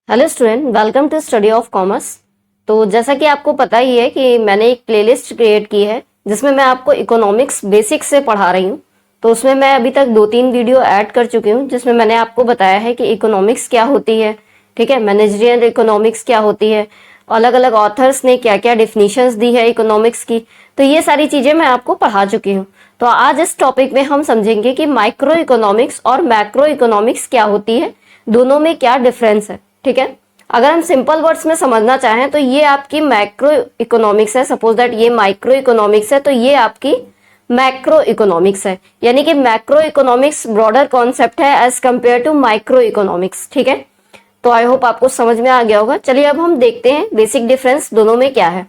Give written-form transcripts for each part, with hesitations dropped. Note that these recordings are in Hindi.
Hello student, welcome to study of commerce. तो जैसा कि आपको पता ही है कि मैंने एक प्लेलिस्ट क्रिएट की है जिसमें मैं आपको इकोनॉमिक्स बेसिक्स से पढ़ा रही हूँ। तो उसमें मैं अभी तक 2-3 वीडियो ऐड कर चुकी हूँ जिसमें मैंने आपको बताया है कि इकोनॉमिक्स क्या होती है, ठीक है, मैनेजरियल इकोनॉमिक्स क्या होती है, अलग अलग ऑथर्स ने क्या क्या डिफिनीशंस दी है इकोनॉमिक्स की। तो ये सारी चीजें मैं आपको पढ़ा चुकी हूँ। तो आज इस टॉपिक में हम समझेंगे कि माइक्रो इकोनॉमिक्स और मैक्रो इकोनॉमिक्स क्या होती है, दोनों में क्या डिफरेंस है। ठीक है, अगर हम सिंपल वर्ड्स में समझना चाहें तो ये आपकी मैक्रो इकोनॉमिक्स है। सपोज दैट ये माइक्रो इकोनॉमिक्स है तो ये आपकी मैक्रो इकोनॉमिक्स है। यानी कि मैक्रो इकोनॉमिक्स ब्रॉडर कॉन्सेप्ट है as compare to micro economics. ठीक है, तो आई होप आपको समझ में आ गया होगा। चलिए अब हम देखते हैं बेसिक डिफरेंस दोनों में क्या है।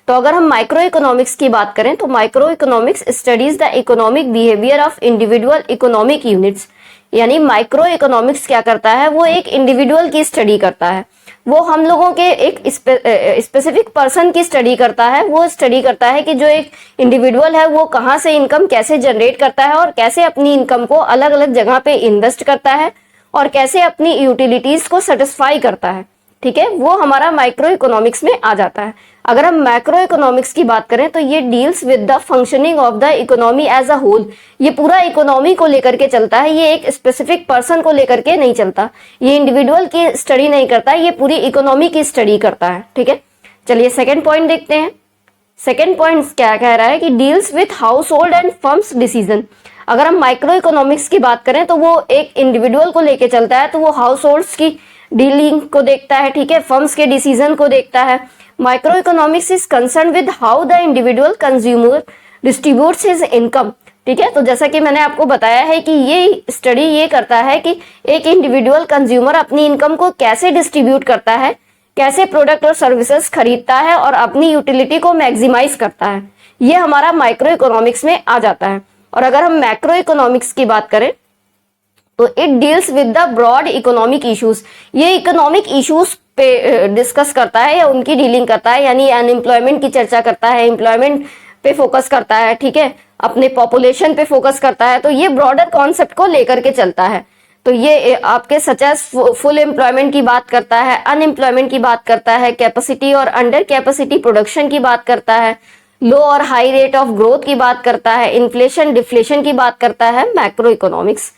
तो अगर हम माइक्रो इकोनॉमिक्स की बात करें तो micro economics studies the economic behaviour of individual economic units. यानी माइक्रो इकोनॉमिक्स क्या करता है, वो एक इंडिविजुअल की स्टडी करता है, वो हम लोगों के एक स्पेसिफिक पर्सन की स्टडी करता है। वो स्टडी करता है कि जो एक इंडिविजुअल है वो कहाँ से इनकम कैसे जनरेट करता है और कैसे अपनी इनकम को अलग अलग जगह पे इन्वेस्ट करता है और कैसे अपनी यूटिलिटीज को सेटिस्फाई करता है। ठीक है, वो हमारा माइक्रो इकोनॉमिक्स में आ जाता है। अगर हम मैक्रो इकोनॉमिक्स की बात करें तो ये deals with the functioning of the economy as a whole. ये पूरा इकोनॉमी को लेकर के चलता है, ये एक स्पेसिफिक पर्सन को लेकर के नहीं चलता, ये इंडिविजुअल की स्टडी नहीं करता, ये पूरी इकोनॉमी की स्टडी करता है। ठीक है, चलिए सेकेंड पॉइंट देखते हैं। सेकेंड पॉइंट क्या कह रहा है कि deals with house hold and firms decision. अगर हम माइक्रो इकोनॉमिक्स की बात करें तो वो एक इंडिविजुअल को लेके चलता है, तो वो हाउस होल्ड्स की डीलिंग को देखता है, ठीक है, फर्म्स के डिसीजन को देखता है। Micro economics is concern with how the individual consumer distributes his income. ठीक है, तो जैसा कि मैंने आपको बताया है कि ये स्टडी ये करता है कि एक इंडिविजुअल कंज्यूमर अपनी इनकम को कैसे डिस्ट्रीब्यूट करता है, कैसे प्रोडक्ट और सर्विसेज खरीदता है और अपनी यूटिलिटी को मैक्सिमाइज करता है। ये हमारा माइक्रो इकोनॉमिक्स में आ जाता है। और अगर हम मैक्रो इकोनॉमिक्स की बात करें तो it deals with the broad economic issues. ये इकोनॉमिक इश्यूज पे डिस्कस करता है या उनकी डीलिंग करता है, यानी अनएम्प्लॉयमेंट की चर्चा करता है, एम्प्लॉयमेंट पे फोकस करता है, ठीक है, अपने पॉपुलेशन पे फोकस करता है। तो ये ब्रॉडर कॉन्सेप्ट को लेकर के चलता है। तो ये आपके सच एज फुल एम्प्लॉयमेंट की बात करता है, अनएम्प्लॉयमेंट की बात करता है, कैपेसिटी और अंडर कैपेसिटी प्रोडक्शन की बात करता है, लो और हाई रेट ऑफ ग्रोथ की बात करता है, इन्फ्लेशन डिफ्लेशन की बात करता है मैक्रो इकोनॉमिक्स।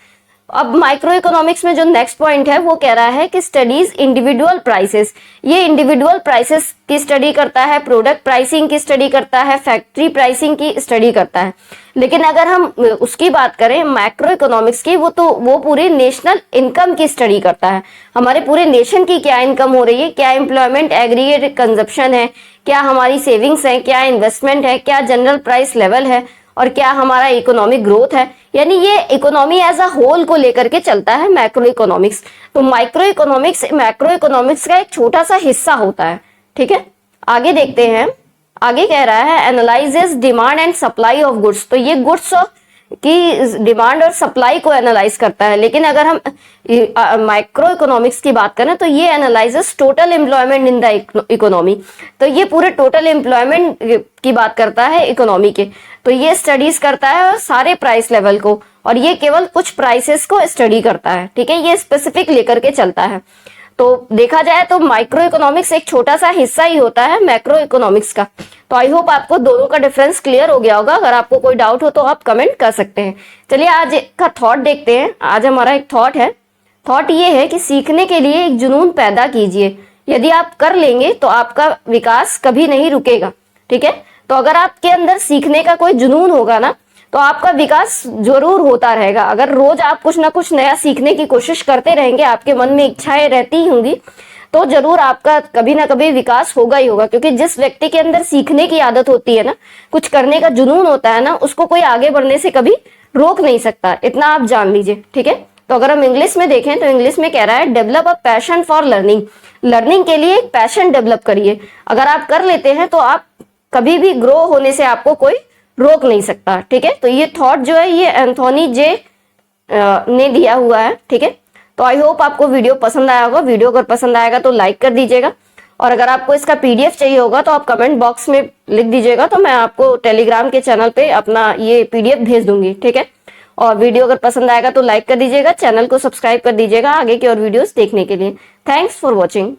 अब माइक्रो इकोनॉमिक्स में जो नेक्स्ट पॉइंट है वो कह रहा है कि स्टडीज इंडिविजुअल प्राइसेस। ये इंडिविजुअल प्राइसेस की स्टडी करता है, प्रोडक्ट प्राइसिंग की स्टडी करता है, फैक्ट्री प्राइसिंग की स्टडी करता है। लेकिन अगर हम उसकी बात करें मैक्रो इकोनॉमिक्स की, वो पूरे नेशनल इनकम की स्टडी करता है। हमारे पूरे नेशन की क्या इनकम हो रही है, क्या एम्प्लॉयमेंट एग्रीगेट कंजप्शन है, क्या हमारी सेविंग्स है, क्या इन्वेस्टमेंट है, क्या जनरल प्राइस लेवल है और क्या हमारा इकोनॉमिक ग्रोथ है। यानी ये इकोनॉमी एज अ होल को लेकर के चलता है मैक्रो इकोनॉमिक्स। तो माइक्रो इकोनॉमिक्स मैक्रो इकोनॉमिक्स का एक छोटा सा हिस्सा होता है। ठीक है, आगे देखते हैं। आगे कह रहा है analyses demand and supply of goods. तो ये गुड्स की डिमांड और सप्लाई को एनालाइज करता है। लेकिन अगर हम माइक्रो इकोनॉमिक्स की बात करें तो ये analyses total employment in the economy. तो ये पूरे टोटल एम्प्लॉयमेंट की बात करता है इकोनॉमी के। तो ये स्टडीज करता है सारे प्राइस लेवल को, और ये केवल कुछ प्राइसेस को स्टडी करता है। ठीक है, ये स्पेसिफिक लेकर के चलता है। तो देखा जाए तो माइक्रो इकोनॉमिक्स एक छोटा सा हिस्सा ही होता है मैक्रो इकोनॉमिक्स का। तो आई होप आपको दोनों का डिफरेंस क्लियर हो गया होगा। अगर आपको कोई डाउट हो तो आप कमेंट कर सकते हैं। चलिए आज का थॉट देखते हैं। आज हमारा एक थॉट है। थॉट ये है कि सीखने के लिए एक जुनून पैदा कीजिए। यदि आप कर लेंगे तो आपका विकास कभी नहीं रुकेगा। ठीक है, तो अगर आपके अंदर सीखने का कोई जुनून होगा ना तो आपका विकास जरूर होता रहेगा। अगर रोज आप कुछ ना कुछ नया सीखने की कोशिश करते रहेंगे, आपके मन में इच्छाएं रहती ही होंगी, तो जरूर आपका कभी ना कभी विकास होगा ही होगा। क्योंकि जिस व्यक्ति के अंदर सीखने की आदत होती है ना, कुछ करने का जुनून होता है ना, उसको कोई आगे बढ़ने से कभी रोक नहीं सकता। इतना आप जान लीजिए। ठीक है, तो अगर हम इंग्लिश में देखें तो इंग्लिश में कह रहा है develop a passion for learning. Learning के लिए एक पैशन डेवलप करिए। अगर आप कर लेते हैं तो आप कभी भी ग्रो होने से आपको कोई रोक नहीं सकता। ठीक है, तो ये थॉट जो है ये एंथोनी जे ने दिया हुआ है। ठीक है, तो आई होप आपको वीडियो पसंद आया होगा। वीडियो अगर पसंद आएगा तो लाइक कर दीजिएगा, और अगर आपको इसका पीडीएफ चाहिए होगा तो आप कमेंट बॉक्स में लिख दीजिएगा, तो मैं आपको टेलीग्राम के चैनल पे अपना ये पीडीएफ भेज दूंगी। ठीक है, और वीडियो अगर पसंद आएगा तो लाइक कर दीजिएगा, चैनल को सब्सक्राइब कर दीजिएगा आगे की और वीडियोस देखने के लिए। Thanks for watching.